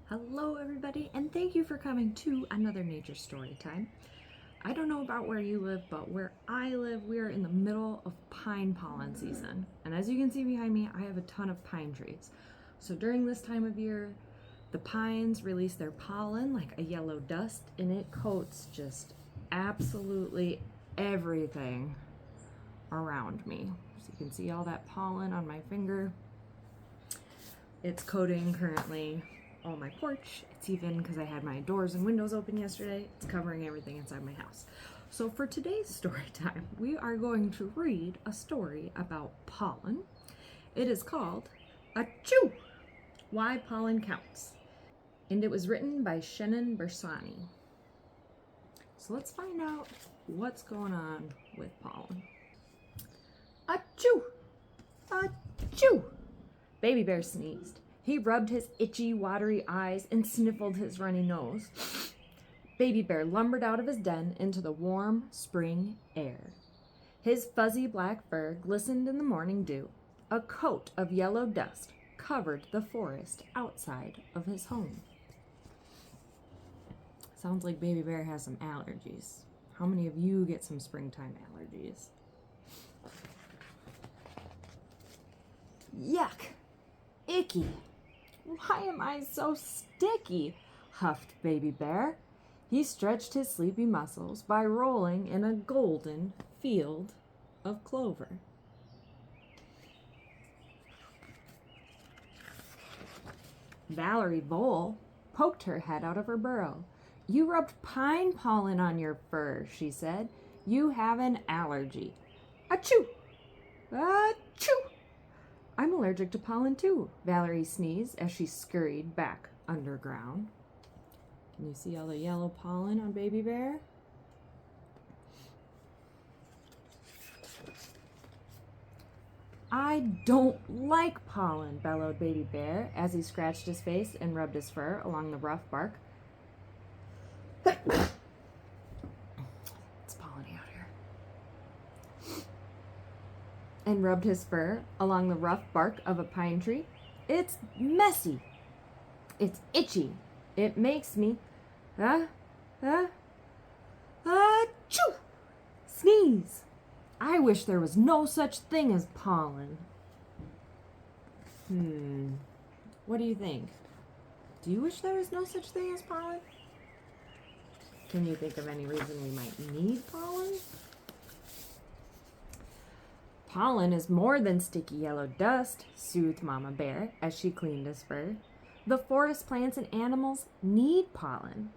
Hello everybody, and thank you for coming to another nature story time. I don't know about where you live, but where I live, we are in the middle of pine pollen season. And as you can see behind me, I have a ton of pine trees. So during this time of year, the pines release their pollen like a yellow dust, and it coats just absolutely everything around me. So you can see all that pollen on my finger. It's coating currently on my porch. It's even, because I had my doors and windows open yesterday, it's covering everything inside my house. So for today's story time, we are going to read a story about pollen. It is called Achoo! Why Pollen Counts. And it was written by Shennen Bersani. So let's find out what's going on with pollen. Achoo! Achoo! Baby Bear sneezed. He rubbed his itchy, watery eyes and sniffled his runny nose. Baby Bear lumbered out of his den into the warm spring air. His fuzzy black fur glistened in the morning dew. A coat of yellow dust covered the forest outside of his home. Sounds like Baby Bear has some allergies. How many of you get some springtime allergies? Yuck! Icky! Why am I so sticky? Huffed Baby Bear. He stretched his sleepy muscles by rolling in a golden field of clover. Valerie Vole poked her head out of her burrow. You rubbed pine pollen on your fur, she said. You have an allergy. Achoo! Achoo! I'm allergic to pollen too, Valerie sneezed as she scurried back underground. Can you see all the yellow pollen on Baby Bear? I don't like pollen, bellowed Baby Bear as he scratched his face and rubbed his fur along the rough bark. It's polleny out here. And rubbed his fur along the rough bark of a pine tree. It's messy. It's itchy. It makes me, achoo! Sneeze. I wish there was no such thing as pollen. What do you think? Do you wish there was no such thing as pollen? Can you think of any reason we might need pollen? Pollen is more than sticky yellow dust, soothed Mama Bear as she cleaned his fur. The forest plants and animals need pollen.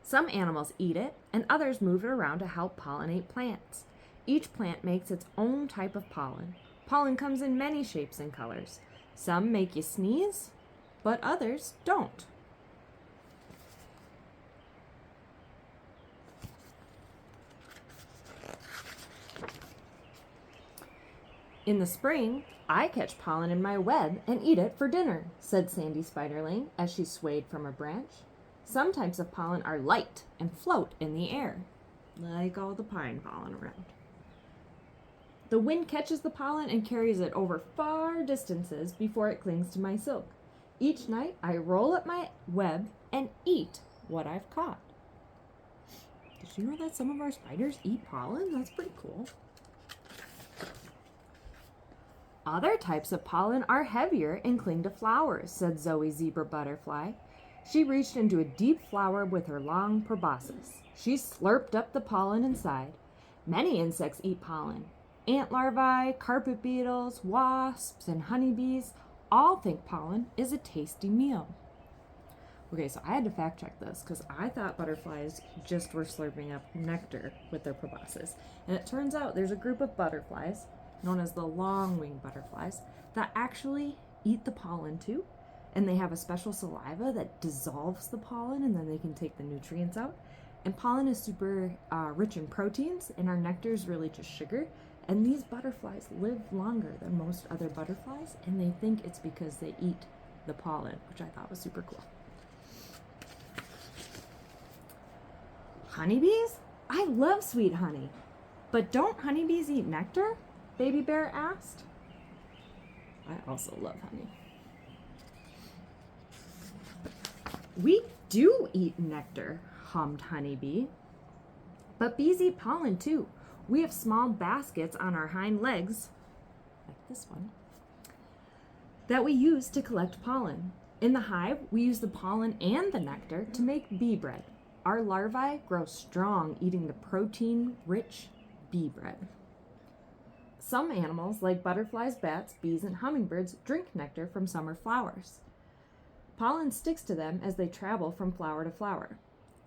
Some animals eat it, and others move it around to help pollinate plants. Each plant makes its own type of pollen. Pollen comes in many shapes and colors. Some make you sneeze, but others don't. In the spring, I catch pollen in my web and eat it for dinner, said Sandy Spiderling as she swayed from a branch. Some types of pollen are light and float in the air, like all the pine pollen around. The wind catches the pollen and carries it over far distances before it clings to my silk. Each night, I roll up my web and eat what I've caught. Did you know that some of our spiders eat pollen? That's pretty cool. Other types of pollen are heavier and cling to flowers, said Zoe Zebra Butterfly. She reached into a deep flower with her long proboscis. She slurped up the pollen inside. Many insects eat pollen. Ant larvae, carpet beetles, wasps, and honeybees all think pollen is a tasty meal. Okay, so I had to fact check this because I thought butterflies just were slurping up nectar with their proboscis. And it turns out there's a group of butterflies known as the long-winged butterflies, that actually eat the pollen too. And they have a special saliva that dissolves the pollen, and then they can take the nutrients out. And pollen is super rich in proteins, and our nectar is really just sugar. And these butterflies live longer than most other butterflies, and they think it's because they eat the pollen, which I thought was super cool. Honeybees? I love sweet honey. But don't honeybees eat nectar? Baby Bear asked. I also love honey. We do eat nectar, hummed Honeybee. But bees eat pollen too. We have small baskets on our hind legs, like this one, that we use to collect pollen. In the hive, we use the pollen and the nectar to make bee bread. Our larvae grow strong eating the protein-rich bee bread. Some animals, like butterflies, bats, bees, and hummingbirds, drink nectar from summer flowers. Pollen sticks to them as they travel from flower to flower.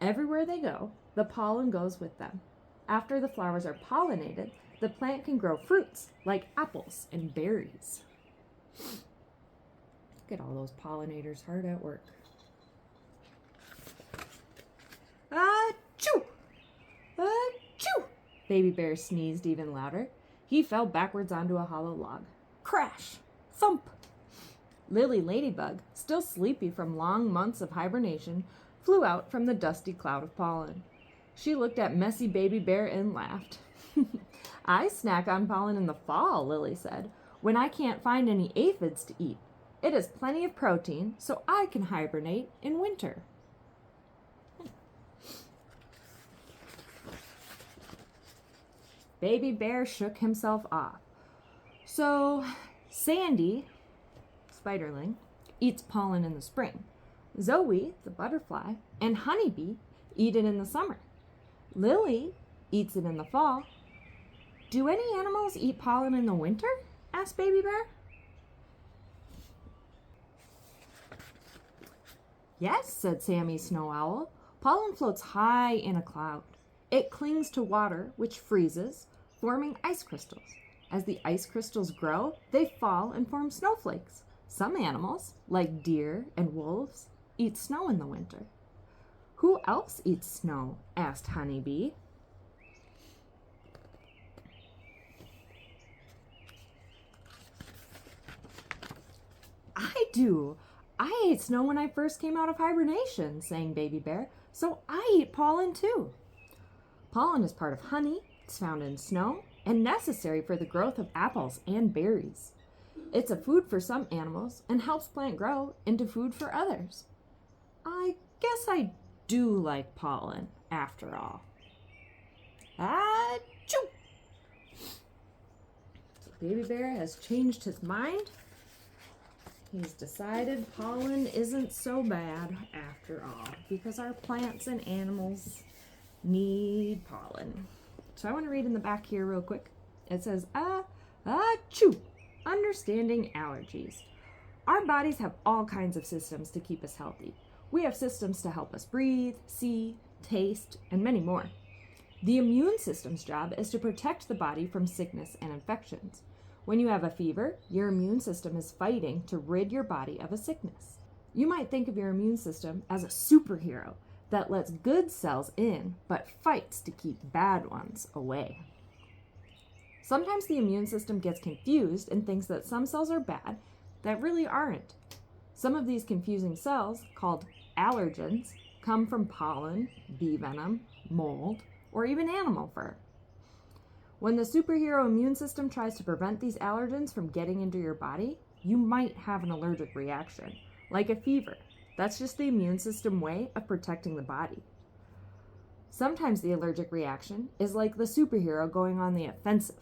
Everywhere they go, the pollen goes with them. After the flowers are pollinated, the plant can grow fruits like apples and berries. Look at all those pollinators hard at work. Achoo! Achoo! Baby Bear sneezed even louder. He fell backwards onto a hollow log. Crash! Thump! Lily Ladybug, still sleepy from long months of hibernation, flew out from the dusty cloud of pollen. She looked at messy Baby Bear and laughed. I snack on pollen in the fall, Lily said, when I can't find any aphids to eat. It has plenty of protein, so I can hibernate in winter. Baby Bear shook himself off. So, Sandy, Spiderling, eats pollen in the spring. Zoe, the butterfly, and Honeybee eat it in the summer. Lily eats it in the fall. Do any animals eat pollen in the winter? Asked Baby Bear. Yes, said Sammy Snow Owl. Pollen floats high in a cloud. It clings to water, which freezes, forming ice crystals. As the ice crystals grow, they fall and form snowflakes. Some animals, like deer and wolves, eat snow in the winter. Who else eats snow? Asked Honeybee. I do. I ate snow when I first came out of hibernation, sang Baby Bear, so I eat pollen too. Pollen is part of honey, it's found in snow, and necessary for the growth of apples and berries. It's a food for some animals and helps plant grow into food for others. I guess I do like pollen, after all. Achoo! So Baby Bear has changed his mind. He's decided pollen isn't so bad after all, because our plants and animals need pollen. So I want to read in the back here real quick. It says, achoo! Understanding allergies. Our bodies have all kinds of systems to keep us healthy. We have systems to help us breathe, see, taste, and many more. The immune system's job is to protect the body from sickness and infections. When you have a fever, your immune system is fighting to rid your body of a sickness. You might think of your immune system as a superhero that lets good cells in, but fights to keep bad ones away. Sometimes the immune system gets confused and thinks that some cells are bad that really aren't. Some of these confusing cells, called allergens, come from pollen, bee venom, mold, or even animal fur. When the superhero immune system tries to prevent these allergens from getting into your body, you might have an allergic reaction, like a fever. That's just the immune system way of protecting the body. Sometimes the allergic reaction is like the superhero going on the offensive.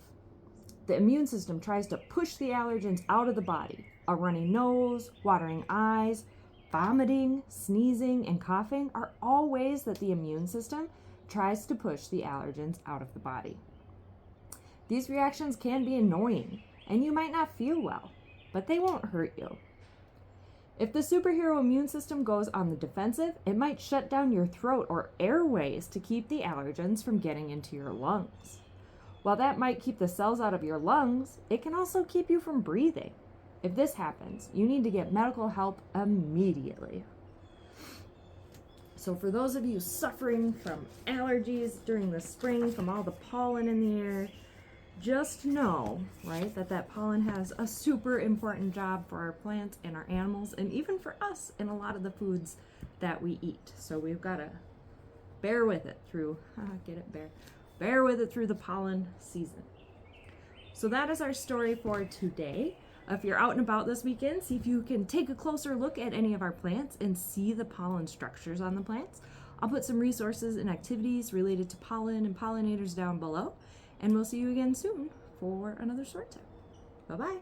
The immune system tries to push the allergens out of the body. A runny nose, watering eyes, vomiting, sneezing, and coughing are all ways that the immune system tries to push the allergens out of the body. These reactions can be annoying, and you might not feel well, but they won't hurt you. If the superhero immune system goes on the defensive, it might shut down your throat or airways to keep the allergens from getting into your lungs. While that might keep the cells out of your lungs, it can also keep you from breathing. If this happens, you need to get medical help immediately. So for those of you suffering from allergies during the spring, from all the pollen in the air, just know, right, that pollen has a super important job for our plants and our animals, and even for us in a lot of the foods that we eat. So we've got to bear with it through, bear with it through the pollen season. So that is our story for today. If you're out and about this weekend, see if you can take a closer look at any of our plants and see the pollen structures on the plants. I'll put some resources and activities related to pollen and pollinators down below, and we'll see you again soon for another story time. Bye-bye.